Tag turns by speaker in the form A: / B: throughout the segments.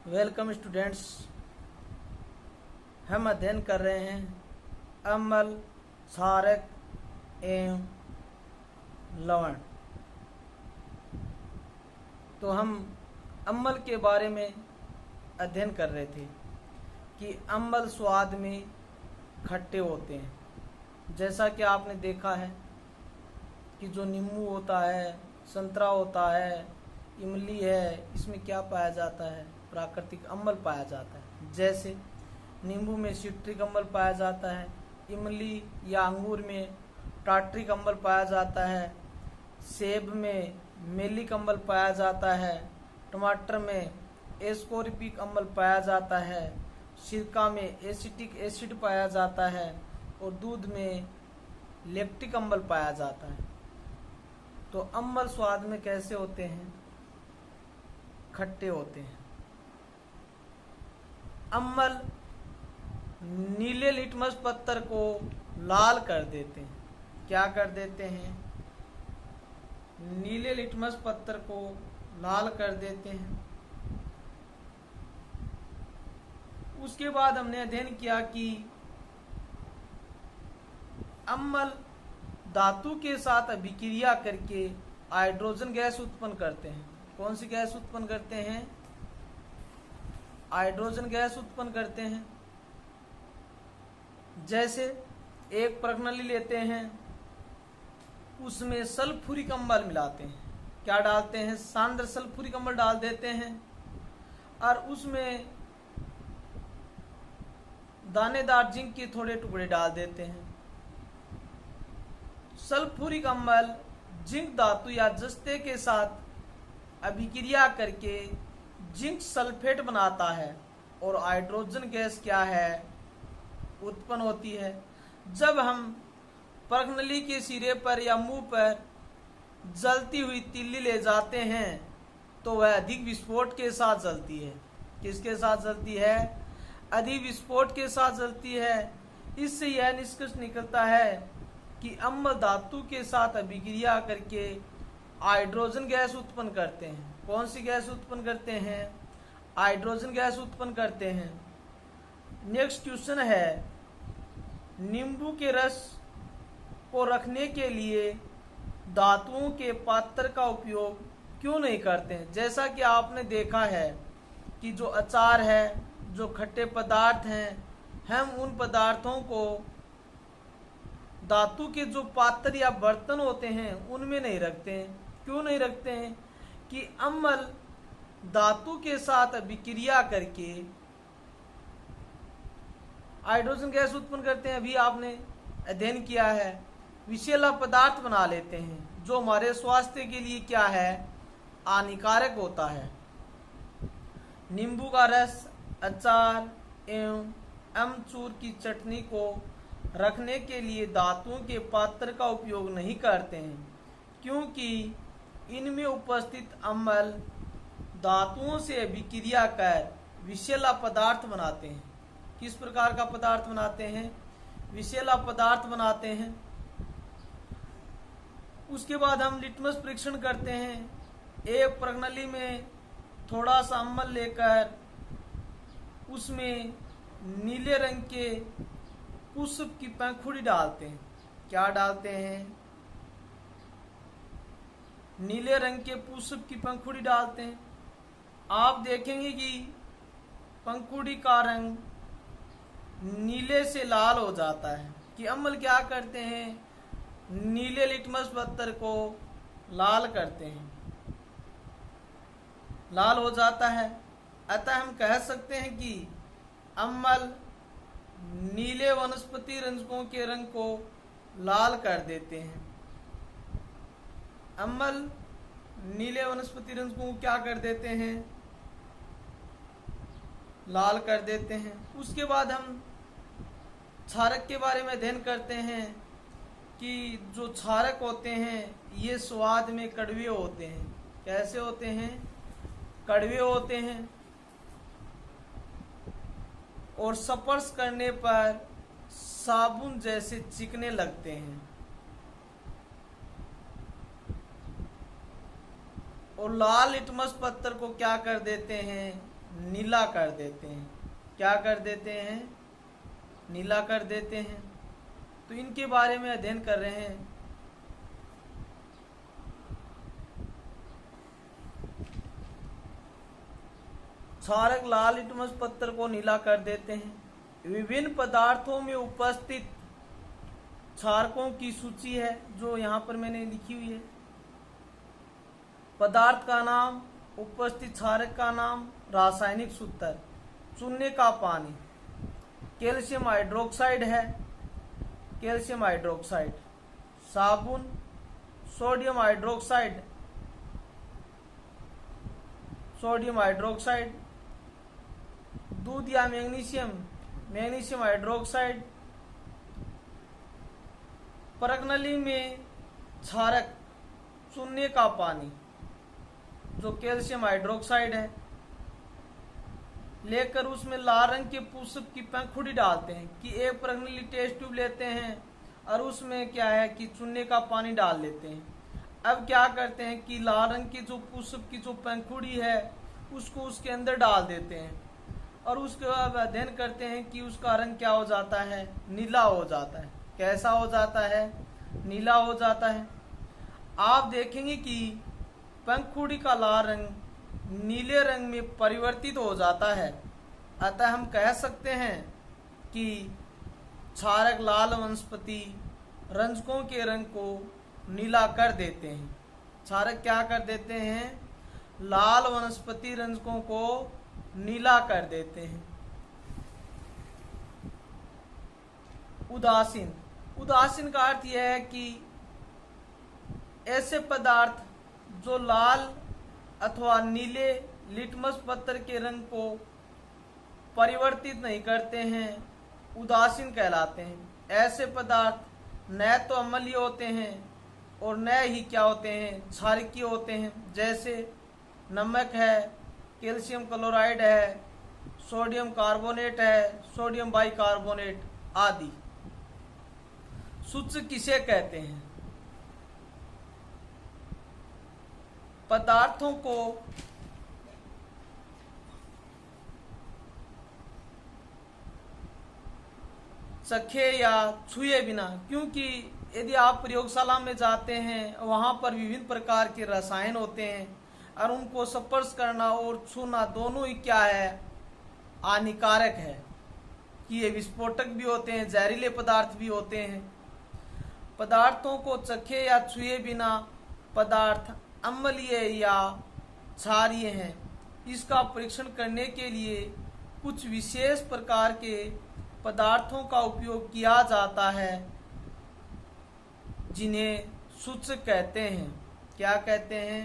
A: Welcome students. हम अध्ययन कर रहे हैं अम्ल, क्षारक एवं लवण। तो हम अम्ल के बारे में अध्ययन कर रहे थे कि अम्ल स्वाद में खट्टे होते हैं। जैसा कि आपने देखा है कि जो नींबू होता है, संतरा होता है, इमली है, इसमें क्या पाया जाता है? प्राकृतिक अम्ल पाया जाता है। जैसे नींबू में सिट्रिक अम्ल पाया जाता है, इमली या अंगूर में टार्ट्रिक अम्ल पाया जाता है, सेब में मेलिक अम्ल पाया जाता है, टमाटर में एस्कोरिक अम्ल पाया जाता है, सिरका में एसिटिक एसिड पाया जाता है और दूध में लैक्टिक अम्ल पाया जाता है। तो अम्ल स्वाद में कैसे होते हैं? खट्टे होते हैं। अम्ल नीले लिटमस पत्थर को लाल कर देते हैं। क्या कर देते हैं? नीले लिटमस पत्थर को लाल कर देते हैं। उसके बाद हमने अध्ययन किया कि अम्ल धातु के साथ अभिक्रिया करके हाइड्रोजन गैस उत्पन्न करते हैं। कौन सी गैस उत्पन्न करते हैं? हाइड्रोजन गैस उत्पन्न करते हैं। जैसे एक प्रणाली लेते हैं, उसमें सल्फ्यूरिक अम्ल मिलाते हैं। क्या डालते हैं? सांद्र सल्फ्यूरिक अम्ल डाल देते हैं और उसमें दानेदार जिंक के थोड़े टुकड़े डाल देते हैं। सल्फ्यूरिक अम्ल जिंक धातु या जस्ते के साथ अभिक्रिया करके जिंक सल्फेट बनाता है और हाइड्रोजन गैस क्या है? उत्पन्न होती है। जब हम प्रणाली के सिरे पर या मुंह पर जलती हुई तीली ले जाते हैं तो वह अधिक विस्फोट के साथ जलती है। किसके साथ जलती है? अधिक विस्फोट के साथ जलती है। इससे यह निष्कर्ष निकलता है कि अम्ल धातु के साथ अभिक्रिया करके हाइड्रोजन गैस उत्पन्न करते हैं। कौन सी गैस उत्पन्न करते हैं? हाइड्रोजन गैस उत्पन्न करते हैं। नेक्स्ट क्वेश्चन है, नींबू के रस को रखने के लिए धातुओं के पात्र का उपयोग क्यों नहीं करते हैं? जैसा कि आपने देखा है कि जो अचार है, जो खट्टे पदार्थ हैं, हम उन पदार्थों को धातु के जो पात्र या बर्तन होते हैं उनमें नहीं रखते हैं। क्यों नहीं रखते हैं? कि अम्ल धातु के साथ अभिक्रिया करके हाइड्रोजन गैस उत्पन्न करते हैं। अभी आपने अध्ययन किया है, विषैला पदार्थ बना लेते हैं जो हमारे स्वास्थ्य के लिए क्या है? हानिकारक होता है। नींबू का रस, अचार एवं अमचूर की चटनी को रखने के लिए धातुओं के पात्र का उपयोग नहीं करते हैं, क्योंकि इनमें उपस्थित अम्ल धातुओं से अभिक्रिया कर विषैला पदार्थ बनाते हैं। किस प्रकार का पदार्थ बनाते हैं? विषैला पदार्थ बनाते हैं। उसके बाद हम लिटमस परीक्षण करते हैं। एक प्रणाली में थोड़ा सा अम्ल लेकर उसमें नीले रंग के पुष्प की पंखुड़ी डालते हैं। क्या डालते हैं? नीले रंग के पुष्प की पंखुड़ी डालते हैं। आप देखेंगे कि पंखुड़ी का रंग नीले से लाल हो जाता है। कि अम्ल क्या करते हैं? नीले लिटमस पत्थर को लाल करते हैं, लाल हो जाता है। अतः हम कह सकते हैं कि अम्ल नीले वनस्पति रंजकों के रंग को लाल कर देते हैं। अम्ल नीले वनस्पति रंजकों को क्या कर देते हैं? लाल कर देते हैं। उसके बाद हम क्षारक के बारे में अध्ययन करते हैं कि जो क्षारक होते हैं ये स्वाद में कड़वे होते हैं। कैसे होते हैं? कड़वे होते हैं और स्पर्श करने पर साबुन जैसे चिकने लगते हैं। और लाल लिटमस पत्थर को क्या कर देते हैं? नीला कर देते हैं। क्या कर देते हैं? नीला कर देते हैं। तो इनके बारे में अध्ययन कर रहे हैं। क्षारक लाल लिटमस पत्थर को नीला कर देते हैं। विभिन्न पदार्थों में उपस्थित क्षारकों की सूची है जो यहाँ पर मैंने लिखी हुई है। पदार्थ का नाम, उपस्थित क्षारक का नाम, रासायनिक सूत्र। चूने का पानी कैल्शियम हाइड्रोक्साइड है, कैल्शियम हाइड्रोक्साइड। साबुन सोडियम हाइड्रोक्साइड, सोडियम हाइड्रोक्साइड। दूध या मैग्नीशियम, मैग्नीशियम हाइड्रोक्साइड। परगनली में क्षारक चूने का पानी जो कैल्शियम हाइड्रोक्साइड है, लेकर उसमें लाल रंग के पुष्प की पंखुड़ी डालते हैं कि एक परगनली टेस्ट ट्यूब लेते हैं और उसमें क्या है कि चूने का पानी डाल लेते हैं। अब क्या करते हैं कि लाल रंग की जो पुष्प की जो पंखुड़ी है उसको उसके अंदर डाल देते हैं और उसके बाद अध्ययन करते हैं कि उसका रंग क्या हो जाता है? नीला हो जाता है। कैसा हो जाता है? नीला हो जाता है। आप देखेंगे कि पंखुड़ी का लाल रंग नीले रंग में परिवर्तित हो जाता है। अतः हम कह सकते हैं कि क्षारक लाल वनस्पति रंजकों के रंग को नीला कर देते हैं। क्षारक क्या कर देते हैं? लाल वनस्पति रंजकों को नीला कर देते हैं। उदासीन, उदासीन का अर्थ यह है कि ऐसे पदार्थ जो लाल अथवा नीले लिटमस पत्थर के रंग को परिवर्तित नहीं करते हैं, उदासीन कहलाते हैं। ऐसे पदार्थ न तो अम्लीय होते हैं और न ही क्या होते हैं? क्षारकीय होते हैं। जैसे नमक है, कैल्शियम क्लोराइड है, सोडियम कार्बोनेट है, सोडियम बाइकार्बोनेट आदि। सूचक किसे कहते हैं? पदार्थों को चखे या छुए बिना, क्योंकि यदि आप प्रयोगशाला में जाते हैं वहां पर विभिन्न प्रकार के रसायन होते हैं और उनको स्पर्श करना और छूना दोनों ही क्या है? हानिकारक है कि ये विस्फोटक भी होते हैं, जहरीले पदार्थ भी होते हैं। पदार्थों को चखे या छुए बिना पदार्थ अम्लीय या क्षारीय हैं, इसका परीक्षण करने के लिए कुछ विशेष प्रकार के पदार्थों का उपयोग किया जाता है जिन्हें सूचक कहते हैं। क्या कहते हैं?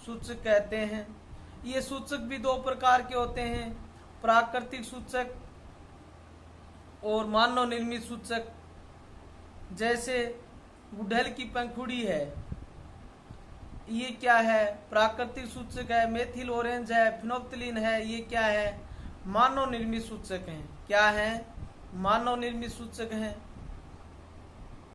A: सूचक कहते हैं। ये सूचक भी दो प्रकार के होते हैं, प्राकृतिक सूचक और मानव निर्मित सूचक। जैसे गुड़हल की पंखुड़ी है, ये क्या है? प्राकृतिक सूचक है। मेथिल ऑरेंज है, फिनोप्थिलीन है, ये क्या है? मानव निर्मित सूचक हैं। क्या है? मानव निर्मित सूचक हैं।